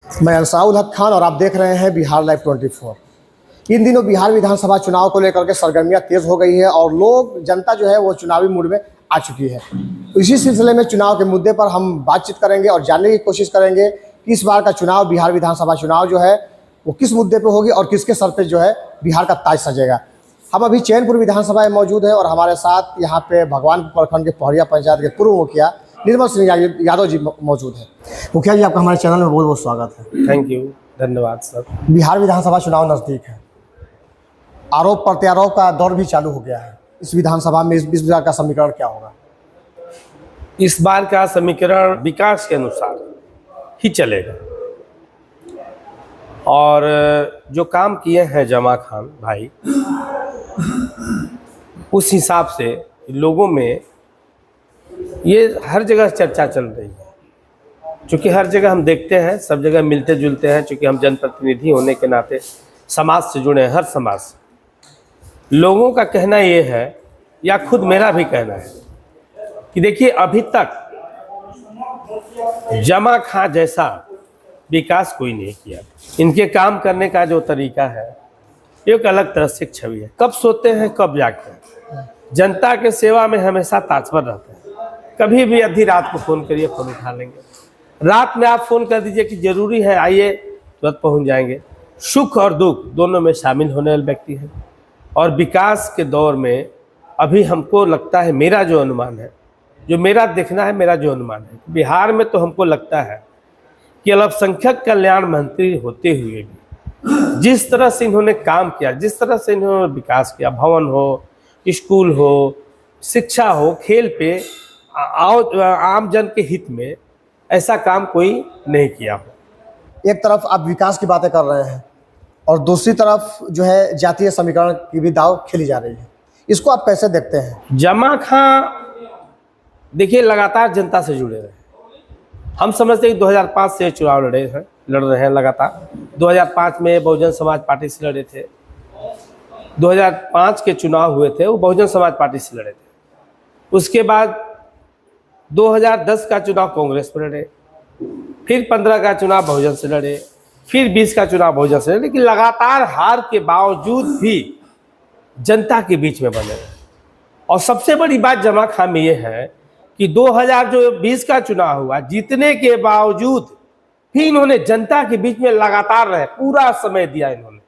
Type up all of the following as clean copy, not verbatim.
मैं अंसाउल हक खान और आप देख रहे हैं बिहार लाइव 24। इन दिनों बिहार विधानसभा चुनाव को लेकर के सरगर्मियां तेज हो गई है और लोग जनता जो है वो चुनावी मूड में आ चुकी है। इसी सिलसिले में चुनाव के मुद्दे पर हम बातचीत करेंगे और जानने की कोशिश करेंगे कि इस बार का चुनाव बिहार विधानसभा चुनाव जो है वो किस मुद्दे पर होगी और किसके सर पे जो है बिहार का ताज सजेगा। हम अभी चैनपुर विधानसभा में मौजूद है और हमारे साथ यहाँ पे भगवानपुर प्रखंड के पहड़िया पंचायत के पूर्व मुखिया निर्मल सिंह यादव जी मौजूद है। मुखिया जी, आपका हमारे चैनल में बहुत बहुत स्वागत है। थैंक यू, धन्यवाद सर। बिहार विधानसभा चुनाव नज़दीक है, आरोप प्रत्यारोप का दौर भी चालू हो गया है। इस विधानसभा में इस बार का समीकरण क्या होगा? इस बार का समीकरण विकास के अनुसार ही चलेगा और जो काम किए हैं जमा खान भाई, उस हिसाब से लोगों में ये हर जगह चर्चा चल रही है। चूँकि हर जगह हम देखते हैं, सब जगह मिलते जुलते हैं। चूँकि हम जनप्रतिनिधि होने के नाते समाज से जुड़े हैं, हर समाज से। लोगों का कहना ये है, या खुद मेरा भी कहना है, कि देखिए अभी तक जमा खां जैसा विकास कोई नहीं किया। इनके काम करने का जो तरीका है एक अलग तरह से छवि है। कब सोते हैं कब जागते हैं, जनता के सेवा में हमेशा तत्पर रहते हैं। कभी भी आधी रात को फ़ोन करिए, फ़ोन उठा लेंगे। रात में आप फ़ोन कर दीजिए कि ज़रूरी है आइए, तुरंत पहुंच जाएंगे। सुख और दुख दोनों में शामिल होने वाले व्यक्ति हैं। और विकास के दौर में अभी हमको लगता है, मेरा जो अनुमान है, जो मेरा देखना है, मेरा जो अनुमान है, बिहार में तो हमको लगता है कि अल्पसंख्यक कल्याण मंत्री होते हुए भी जिस तरह से इन्होंने काम किया, जिस तरह से इन्होंने विकास किया, भवन हो, स्कूल हो, शिक्षा हो, खेल पे आम जन के हित में ऐसा काम कोई नहीं किया हो। एक तरफ आप विकास की बातें कर रहे हैं और दूसरी तरफ जो है जातीय समीकरण की भी दाव खेली जा रही है। इसको आप कैसे देखते हैं? जमा खां देखिए लगातार जनता से जुड़े रहे। हम समझते हैं कि 2005 से चुनाव लड़ रहे हैं लगातार। 2005 में बहुजन समाज पार्टी से लड़े थे। 2005 के चुनाव हुए थे वो बहुजन समाज पार्टी से लड़े थे। उसके बाद 2010 का चुनाव कांग्रेस पर लड़े, फिर 15 का चुनाव बहुजन से लड़े, फिर 20 का चुनाव बहुजन से लड़े। लेकिन लगातार हार के बावजूद भी जनता के बीच में बने रहे। और सबसे बड़ी बात जमा खां में ये है कि 2020 का चुनाव हुआ, जीतने के बावजूद भी इन्होंने जनता के बीच में लगातार रहे, पूरा समय दिया। इन्होंने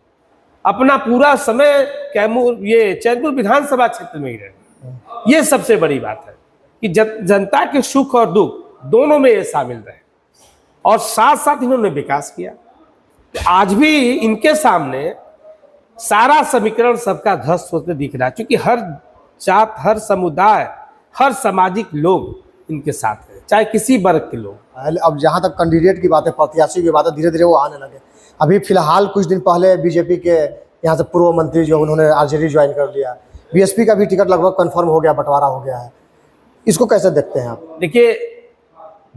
अपना पूरा समय चैनपुर विधानसभा क्षेत्र में ही रहे। ये सबसे बड़ी बात है कि जनता के सुख और दुख दोनों में ये शामिल रहे और साथ साथ इन्होंने विकास किया। तो आज भी इनके सामने सारा समीकरण सबका ध्वस्त होते दिख रहा है, क्योंकि हर जात, हर समुदाय, हर सामाजिक लोग इनके साथ हैं, चाहे किसी वर्ग के लोग। अब जहाँ तक कैंडिडेट की बातें, प्रत्याशी की बातें, धीरे धीरे वो आने लगे। अभी फिलहाल कुछ दिन पहले बीजेपी के यहाँ से पूर्व मंत्री जो उन्होंने आरजेडी ज्वाइन कर लिया, बीएसपी का भी टिकट लगभग कन्फर्म हो गया, बंटवारा हो गया है। इसको कैसे देखते हैं आप? देखिए,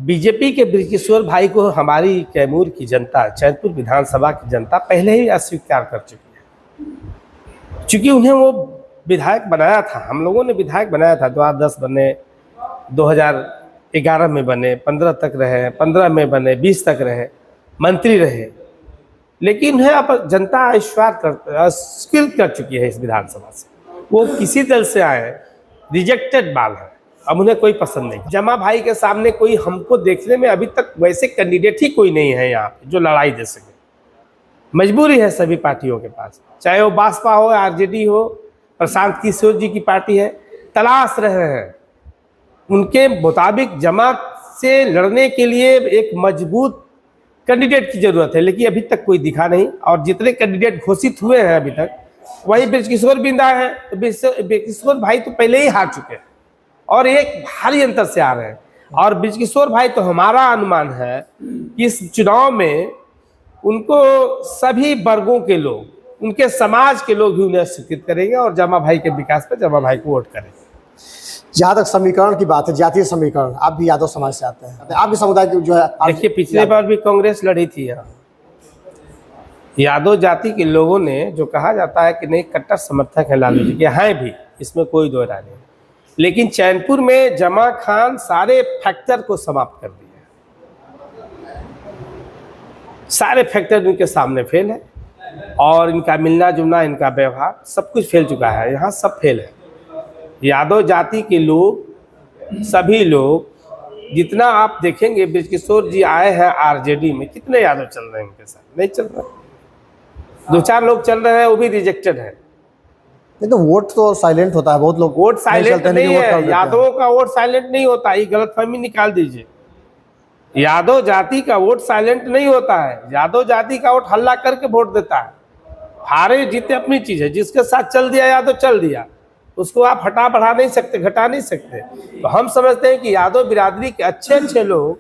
बीजेपी के बृजकिशोर भाई को हमारी कैमूर की जनता, चैनपुर विधानसभा की जनता पहले ही अस्वीकार कर चुकी है। चूँकि उन्हें वो विधायक बनाया था, हम लोगों ने विधायक बनाया था। 2010 बने, 2011 में बने, 15 तक रहे, 15 में बने, 20 तक रहे, मंत्री रहे। लेकिन उन्हें अब जनता अस्वीकृत कर चुकी है इस विधानसभा से। वो किसी दल से आए, रिजेक्टेड बाल है, अब उन्हें कोई पसंद नहीं। जमा भाई के सामने कोई हमको देखने में अभी तक वैसे कैंडिडेट ही कोई नहीं है यहाँ पे जो लड़ाई दे सके। मजबूरी है सभी पार्टियों के पास, चाहे वो बासपा हो, आरजेडी हो, प्रशांत किशोर जी की पार्टी है, तलाश रहे हैं उनके मुताबिक जमात से लड़ने के लिए एक मजबूत कैंडिडेट की जरूरत है। लेकिन अभी तक कोई दिखा नहीं। और जितने कैंडिडेट घोषित हुए हैं अभी तक, वही बृजकिशोर बिंदा है। तो बृजकिशोर भाई तो पहले ही हार चुके हैं और एक भारी अंतर से आ रहे हैं। और बृजकिशोर भाई तो हमारा अनुमान है कि इस चुनाव में उनको सभी वर्गों के लोग, उनके समाज के लोग भी उन्हें स्वीकृत करेंगे और जमा भाई के विकास पर जमा भाई को वोट करेंगे। जहाँ तक समीकरण की बात है, जातीय समीकरण, आप भी यादव समाज से आते हैं, आपके समुदाय की जो है, देखिए पिछले बार भी कांग्रेस लड़ी थी यहाँ। यादव जाति के लोगों ने, जो कहा जाता है कि नहीं कट्टर समर्थक है लालू जी के, हैं भी, इसमें कोई दो राय नहीं। लेकिन चैनपुर में जमा खान सारे फैक्टर को समाप्त कर दिया। सारे फैक्टर इनके सामने फेल है, और इनका मिलना जुलना, इनका व्यवहार, सब कुछ फेल चुका है। यहाँ सब फेल है। यादव जाति के लोग, सभी लोग, जितना आप देखेंगे, बृजकिशोर जी आए हैं आरजेडी में, कितने यादव चल रहे हैं उनके साथ? नहीं चल रहे। 2-4 लोग चल रहे हैं, वो भी रिजेक्टेड है। नहीं तो वोट तो साइलेंट होता है, बहुत लोग वोट साइलेंट नहीं है, है। यादवों का वोट साइलेंट नहीं होता, ये गलतफहमी निकाल दीजिए। यादव जाति का वोट साइलेंट नहीं होता है। यादव जाति का वोट हल्ला करके वोट देता है। हारे जीते अपनी चीज है, जिसके साथ चल दिया यादव चल दिया, उसको आप हटा बढ़ा नहीं सकते, घटा नहीं सकते। तो हम समझते हैं कि यादव बिरादरी के अच्छे अच्छे लोग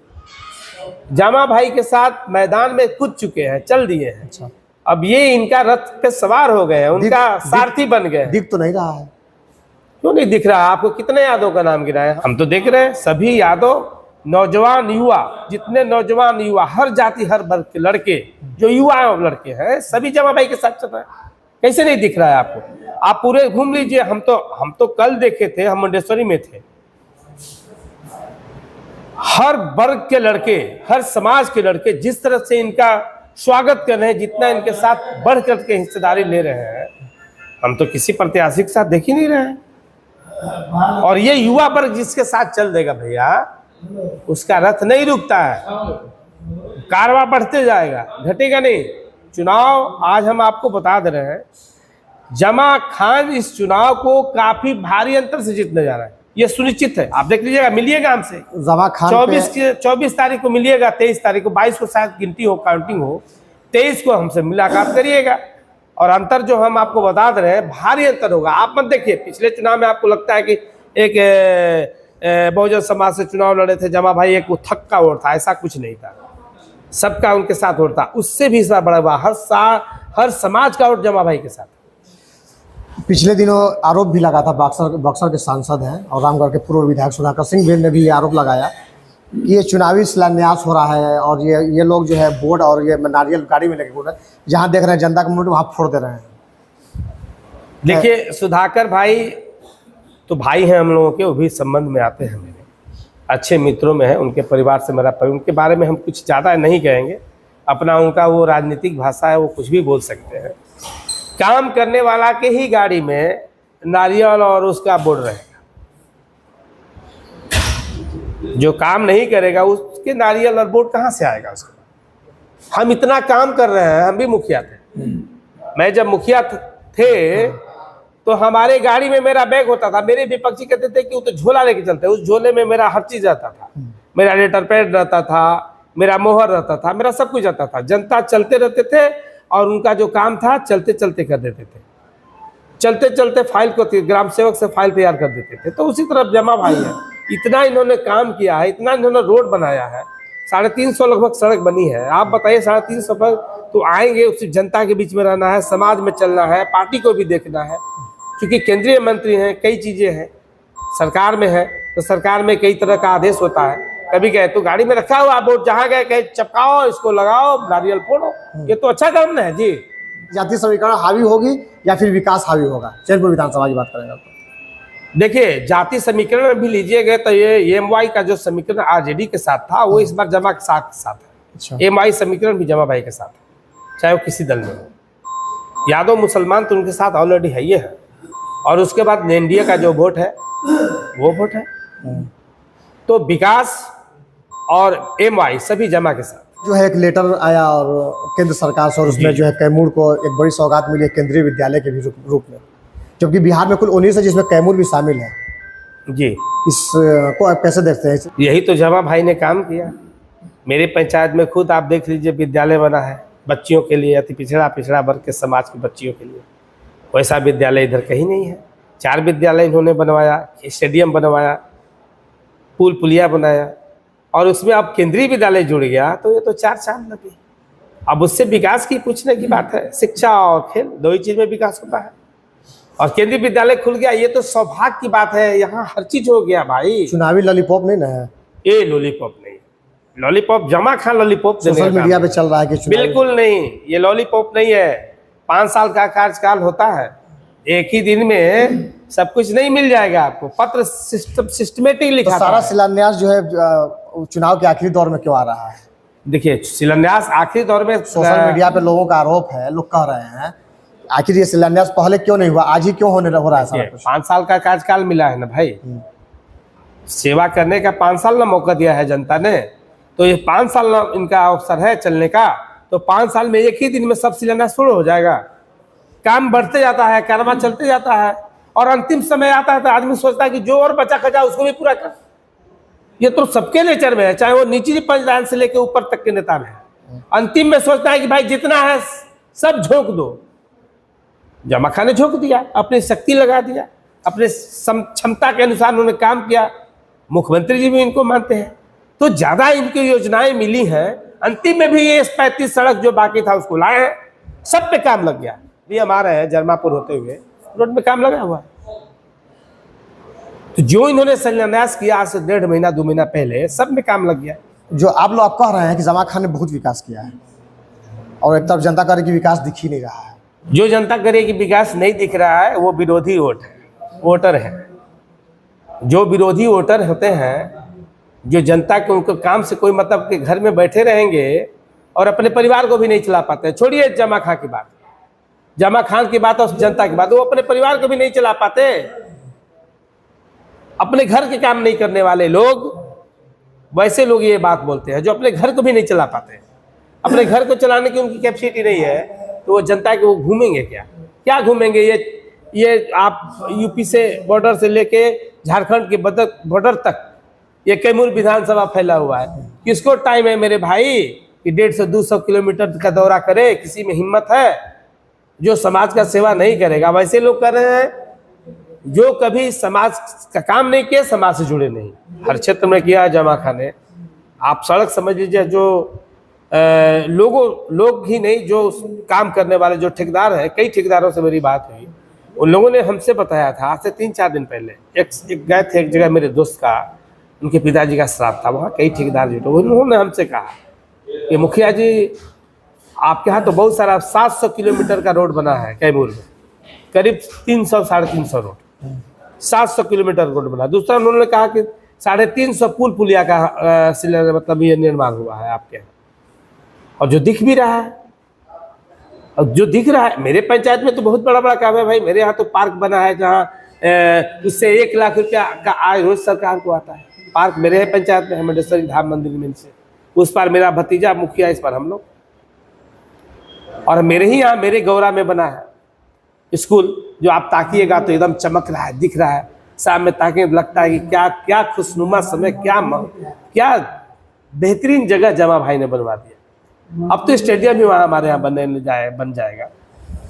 जामा भाई के साथ मैदान में कूद चुके हैं, चल दिए हैं। अच्छा। अब ये इनका रथ पे सवार हो गए हैं, उनका सारथी बन गए। दिख तो नहीं रहा है। क्यों नहीं दिख रहा? आपको कितने यादव का नाम गिरा है? हम तो देख रहे हैं, सभी यादव नौजवान युवा, जितने नौजवान युवा, हर जाति हर वर्ग के लड़के, जो युवा लड़के हैं, सभी जमा भाई के साथ चल रहे हैं। कैसे नहीं दिख रहा है आपको? आप पूरे घूम लीजिए। हम तो कल देखे थे, हम मुंडेश्वरी में थे। हर वर्ग के लड़के, हर समाज के लड़के जिस तरह से इनका स्वागत कर रहे हैं, जितना इनके साथ बढ़ कर के हिस्सेदारी ले रहे हैं, हम तो किसी प्रत्याशी के साथ देख ही नहीं रहे हैं। और ये युवा वर्ग जिसके साथ चल देगा भैया, उसका रथ नहीं रुकता है, कारवां बढ़ते जाएगा, घटेगा नहीं। चुनाव आज हम आपको बता दे रहे हैं, जमा खान इस चुनाव को काफी भारी अंतर से जीतने जा रहा है, ये सुनिश्चित है। आप देख लीजिएगा, मिलिएगा हमसे। जमा खान 24 तारीख को मिलिएगा, 23 तारीख को, 22 को शायद गिनती हो, काउंटिंग हो, 23 को हमसे मुलाकात करिएगा। और अंतर जो हम आपको बता दे रहे हैं, भारी अंतर होगा। आप मत देखिए, पिछले चुनाव में आपको लगता है कि एक बहुजन समाज से चुनाव लड़े थे जमा भाई, एक थक का वोट था, ऐसा कुछ नहीं था। सबका उनके साथ वोट था, उससे भी इस बार बड़ा हुआ। हर समाज का वोट जमा भाई के साथ। पिछले दिनों आरोप भी लगा था, बक्सर के सांसद हैं और रामगढ़ के पूर्व विधायक सुधाकर सिंह ने भी ये आरोप लगाया कि ये चुनावी शिलान्यास हो रहा है, और ये लोग जो है बोर्ड और ये नारियल गाड़ी में लेके घूम रहे हैं, जहाँ देख रहे हैं जनता का मुंह वहाँ फोड़ दे रहे हैं। देखिए, सुधाकर भाई तो भाई हैं हम लोगों के, वो भी संबंध में आते हैं, मेरे अच्छे मित्रों में है, उनके परिवार से मेरा उनके बारे में हम कुछ ज़्यादा नहीं कहेंगे। अपना उनका वो राजनीतिक भाषा है, वो कुछ भी बोल सकते हैं। काम करने वाला के ही गाड़ी में नारियल और उसका बोर्ड रहेगा, जो काम नहीं करेगा उसके नारियल और बोर्ड कहाँ से आएगा उसको? हम इतना काम कर रहे हैं, हम भी मुखिया थे। मैं जब मुखिया थे तो हमारे गाड़ी में मेरा बैग होता था। मेरे विपक्षी कहते थे कि वो तो झोला लेके चलते, उस झोले में मेरा हर चीज रहता था। मेरा लेटर पैड रहता था, मेरा मोहर रहता था, मेरा सब कुछ रहता था। जनता चलते रहते थे और उनका जो काम था चलते चलते कर देते थे। चलते चलते फाइल को ग्राम सेवक से फाइल तैयार कर देते थे। तो उसी तरफ जमा भाई है, इतना इन्होंने काम किया है, इतना इन्होंने रोड बनाया है, 350 लगभग सड़क बनी है। आप बताइए 350 पर तो आएंगे, उसी जनता के बीच में रहना है, समाज में चलना है, पार्टी को भी देखना है, क्योंकि केंद्रीय मंत्री हैं, कई चीज़ें हैं, सरकार में है तो सरकार में कई तरह का आदेश होता है। कभी कहे तो गाड़ी में रखा हुआ बोर्ड, जहाँ गए कहे चपकाओ, इसको लगाओ, नारियल फोड़ो, ये तो अच्छा काम ना है जी। जाति समीकरण हावी होगी या फिर विकास हावी होगा? चैनपुर विधानसभा की बात करेंगे तो देखिए, जाति समीकरण में भी लीजिए गए तो ये MY का जो समीकरण आरजेडी के साथ था, वो इस बार जमा के साथ है। अच्छा। MY समीकरण भी जमा भाई के साथ है, चाहे वो किसी दल में हो। यादव मुसलमान तो उनके साथ ऑलरेडी है, ये है। और उसके बाद एनडीए का जो वोट है वो वोट है। तो विकास और MY सभी जमा के साथ। जो है एक लेटर आया और केंद्र सरकार से, और उसमें जो है कैमूर को एक बड़ी सौगात मिली है केंद्रीय विद्यालय के भी रूप में, जबकि बिहार में कुल 19 है जिसमें कैमूर भी शामिल है जी। इसको आप कैसे देखते हैं? यही तो जमा भाई ने काम किया। मेरे पंचायत में खुद आप देख लीजिए, विद्यालय बना है बच्चियों के लिए, अति पिछड़ा वर्ग के समाज की बच्चियों के लिए। वैसा विद्यालय इधर कहीं नहीं है। 4 विद्यालय इन्होंने बनवाया, स्टेडियम बनवाया, पुल पुलिया बनाया, और उसमें अब केंद्रीय विद्यालय जुड़ गया तो ये तो 4 चांद लगे। अब उससे विकास की पूछने की बात है। शिक्षा और खेल, 2 ही चीज में विकास होता है। और केंद्रीय विद्यालय खुल गया, ये तो सौभाग्य की बात है। यहाँ हर चीज हो गया भाई। चुनावी लॉलीपॉप नहीं ना है ये? लॉलीपॉप नहीं, लॉलीपॉप जमा खान लॉलीपॉप सोशल मीडिया पे चल रहा है कि बिल्कुल नहीं, ये लॉलीपॉप नहीं है। 5 साल का कार्यकाल होता है, एक ही दिन में सब कुछ नहीं मिल जाएगा आपको। पत्र सिस्टमेटिक लिखा तो सारा शिलान्यास जो है चुनाव के आखिरी दौर में क्यों आ रहा है? देखिए शिलान्यास आखिरी दौर में सोशल मीडिया पे लोगों का आरोप है, लोग कह रहे हैं आखिर ये शिलान्यास पहले क्यों नहीं हुआ, आज ही क्यों हो रहा है सारा कुछ? 5 साल का कार्यकाल मिला है ना भाई, सेवा करने का 5 साल ना मौका दिया है जनता ने, तो ये 5 साल ना इनका अवसर है चलने का। तो 5 साल में एक ही दिन में सब शिलान्यास शुरू हो जाएगा? काम बढ़ते जाता है, कारवा चलते जाता है, और अंतिम समय आता है तो आदमी सोचता है कि जो और बचा खचा उसको भी पूरा कर। ये तो सबके नेचर में है, चाहे वो निचली पंचदान से लेकर ऊपर तक के नेता में है। अंतिम में सोचता है कि भाई जितना है सब झोंक दो। जमा खां ने झोंक दिया, अपनी शक्ति लगा दिया, अपने क्षमता के अनुसार उन्होंने काम किया। मुख्यमंत्री जी भी इनको मानते हैं, तो ज्यादा इनकी योजनाएं मिली हैं। अंतिम में भी ये 35 सड़क जो बाकी था उसको लाए हैं, सब पे काम लग गया। भी हम आ रहे हैं जरमापुर होते हुए, रोड में काम लगा हुआ है। तो जो इन्होंने शिलान्यास किया आज से 1.5 महीना 2 महीना पहले, सब में काम लग गया। जो आप लोग कह रहे हैं कि जमा खान ने बहुत विकास किया है, और एक तरफ जनता करे कि विकास दिख ही नहीं रहा है। जो जनता करे कि विकास नहीं दिख रहा है वो विरोधी वोटर है। जो विरोधी वोटर होते हैं, जो जनता के उनको काम से कोई मतलब के घर में बैठे रहेंगे और अपने परिवार को भी नहीं चला पाते। छोड़िए जमा खां की बात, जमा खान की बात और जनता की बात, वो अपने परिवार को भी नहीं चला पाते। अपने घर के काम नहीं करने वाले लोग, वैसे लोग ये बात बोलते हैं जो अपने घर को भी नहीं चला पाते। अपने घर को चलाने की उनकी कैपेसिटी नहीं है, तो वो जनता के वो घूमेंगे क्या घूमेंगे? ये आप यूपी से बॉर्डर से लेके झारखंड के बॉर्डर तक ये कैमूर विधानसभा फैला हुआ है। किसको टाइम है मेरे भाई कि 150-200 किलोमीटर का दौरा करे? किसी में हिम्मत है जो समाज का सेवा नहीं करेगा? वैसे लोग कर रहे हैं जो कभी समाज का काम नहीं किया, समाज से जुड़े नहीं। हर क्षेत्र में किया है जमा खां ने। आप सड़क समझ लीजिए, जो लोग ही नहीं, जो काम करने वाले जो ठेकेदार हैं, कई ठेकेदारों से मेरी बात हुई, उन लोगों ने हमसे बताया था आज से 3-4 दिन पहले। एक गए थे एक जगह, मेरे दोस्त का, उनके पिताजी का श्राद्ध था, वहाँ कई ठेकेदार जुटे। उन्होंने हमसे कहा कि मुखिया जी आपके यहाँ तो बहुत सारा 700 किलोमीटर का रोड बना है कैमूर में, करीब 300-350 रोड, 700 किलोमीटर रोड बना। दूसरा उन्होंने कहा कि 350 पुल पुलिया का मतलब ये निर्माण हुआ है आपके यहाँ, और जो दिख भी रहा है, और जो दिख रहा है मेरे पंचायत में तो बहुत बड़ा बड़ा काम है भाई। मेरे यहाँ तो पार्क बना है जहाँ उससे 1 लाख रुपया का आय रोज सरकार को आता है। पार्क मेरे पंचायत में है, मंडेश्वरी धाम मंदिर में से, उस पर मेरा भतीजा मुखिया, इस पर हम लोग। और मेरे ही यहाँ मेरे गौरा में बना है स्कूल, जो आप ताकिएगा तो एकदम चमक रहा है, दिख रहा है। शाम में ताकि लगता है कि क्या खुशनुमा समय, क्या बेहतरीन जगह जमा भाई ने बनवा दिया। अब तो स्टेडियम भी वहाँ हमारे यहाँ बन जाएगा।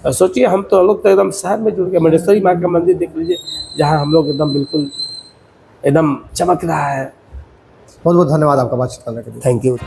और सोचिए, हम तो लोग तो एकदम शहर में जुड़ गए। मंडेश्वरी माँ का मंदिर देख लीजिए, जहाँ हम लोग एकदम बिल्कुल एकदम चमक रहा है। बहुत बहुत धन्यवाद आपका बातचीत करने के लिए। Thank you.